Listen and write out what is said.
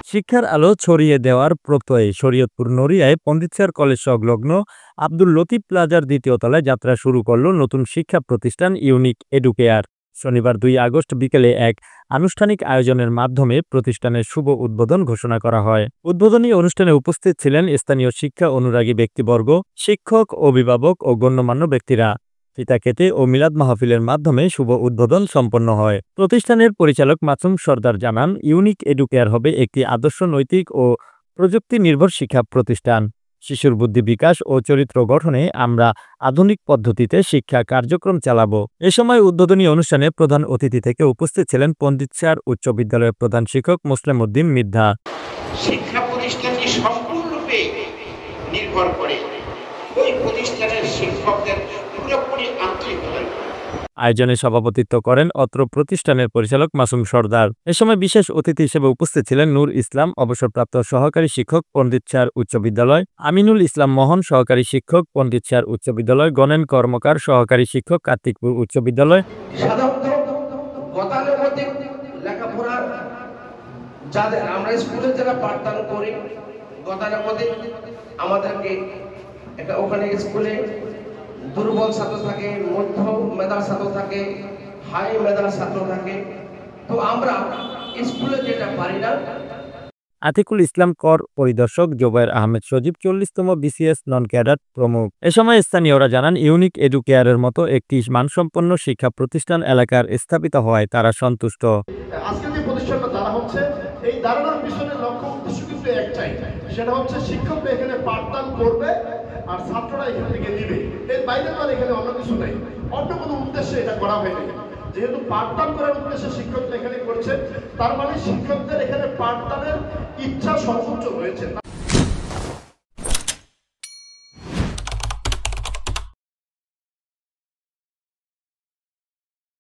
শিক্ষার আলো ছড়িয়ে দেওয়ার প্রত্যয়ে শরীয়তপুর নড়িয়ায় পণ্ডিত স্যার কলেজ সংলগ্ন আব্দুল লতিফ প্লাজার দ্বিতীয় তলায় যাত্রা শুরু করল নতুন শিক্ষা প্রতিষ্ঠান ইউনিক এডুকেয়ার। শনিবার 2 আগস্ট বিকেলে এক আনুষ্ঠানিক আয়োজনের মাধ্যমে প্রতিষ্ঠানের শুভ উদ্বোধন ঘোষণা করা হয়। উদ্বোধনী অনুষ্ঠানে উপস্থিত ছিলেন স্থানীয় শিক্ষা অনুরাগী ব্যক্তিবর্গ, শিক্ষক, অভিভাবক ও গণ্যমান্য ব্যক্তিরা। ফিতা কেটে ও মিলাদ মাহফিলের মাধ্যমে শুভ উদ্বোধন সম্পন্ন হয়। প্রতিষ্ঠানের পরিচালক মাসুম সর্দার জানান, ইউনিক এডুকেয়ার হবে একটি আদর্শ, নৈতিক ও প্রযুক্তি নির্ভর শিক্ষা প্রতিষ্ঠান। শিশুর বুদ্ধি বিকাশ ও চরিত্র গঠনে আমরা আধুনিক পদ্ধতিতে শিক্ষা কার্যক্রম চালাবো। এ সময় উদ্বোধনী অনুষ্ঠানে প্রধান অতিথি থেকে উপস্থিত ছিলেন পণ্ডিত স্যার উচ্চ বিদ্যালয়ের প্রধান শিক্ষক মুসলিম উদ্দিন মিদ্ধা। শিক্ষা প্রতিষ্ঠানটি সম্পূর্ণরূপে নির্ভর করে ওই প্রতিষ্ঠানের শিক্ষকদের পুরোপুরি আন্তরিকতা। আয়োজনে সভাপতিত্ব করেন অত্র প্রতিষ্ঠানের পরিচালক মাসুম সর্দার। এ সময় বিশেষ অতিথি হিসেবে উপস্থিত ছিলেন নূর ইসলাম, অবসরপ্রাপ্ত সহকারী শিক্ষক, পণ্ডিত স্যার উচ্চ বিদ্যালয়, আমিনুল ইসলাম মোহন, সহকারী শিক্ষক, পণ্ডিত স্যার উচ্চ বিদ্যালয়, গণেন কর্মকার, সহকারী শিক্ষক, কার্তিকপুর উচ্চ বিদ্যালয়। লেখাপড়া যাদের আমরা স্কুলে যারা পাঠদান করি, গতানুগতিক আমাদেরকে একটা ওখানে স্কুলে দুর্বল ছাত্র থাকে, মধ্য মেধার ছাত্র থাকে, হাই মেধার ছাত্র থাকে। তো আমরা স্কুলে যেটা পারি না। আতিকুল ইসলাম কর পরিদর্শক, জোবায়ের আহমেদ সজীব, 40তম বিসিএস নন ক্যাডার প্রমুখ। এ সময় স্থানীয়রা জানান, ইউনিক এডুকেয়ারের মতো একটি মানসম্পন্ন শিক্ষা প্রতিষ্ঠান এলাকার স্থাপিত হওয়ায় তারা সন্তুষ্ট। আজকে যে প্রতিষ্ঠানটা দ্বারা হচ্ছে, এই দাঁড়ানোর পিছনে লক্ষ্য উদ্দেশ্য কিন্তু একটাই, সেটা হচ্ছে শিক্ষকরা এখানে পাঠদান করবে আর ছাত্ররা এখান থেকে নিবে। এর বাইরে তো আর এখানে অন্য কিছু নাই, অন্য কোনো উদ্দেশ্যে এটা করা হয়নি। যেহেতু পাঠদান করার উদ্দেশ্যে শিক্ষকরা এখানে করছে, তার মানে শিক্ষকদের এখানে পাঠদানের ইচ্ছা সর্বোচ্চ রয়েছে।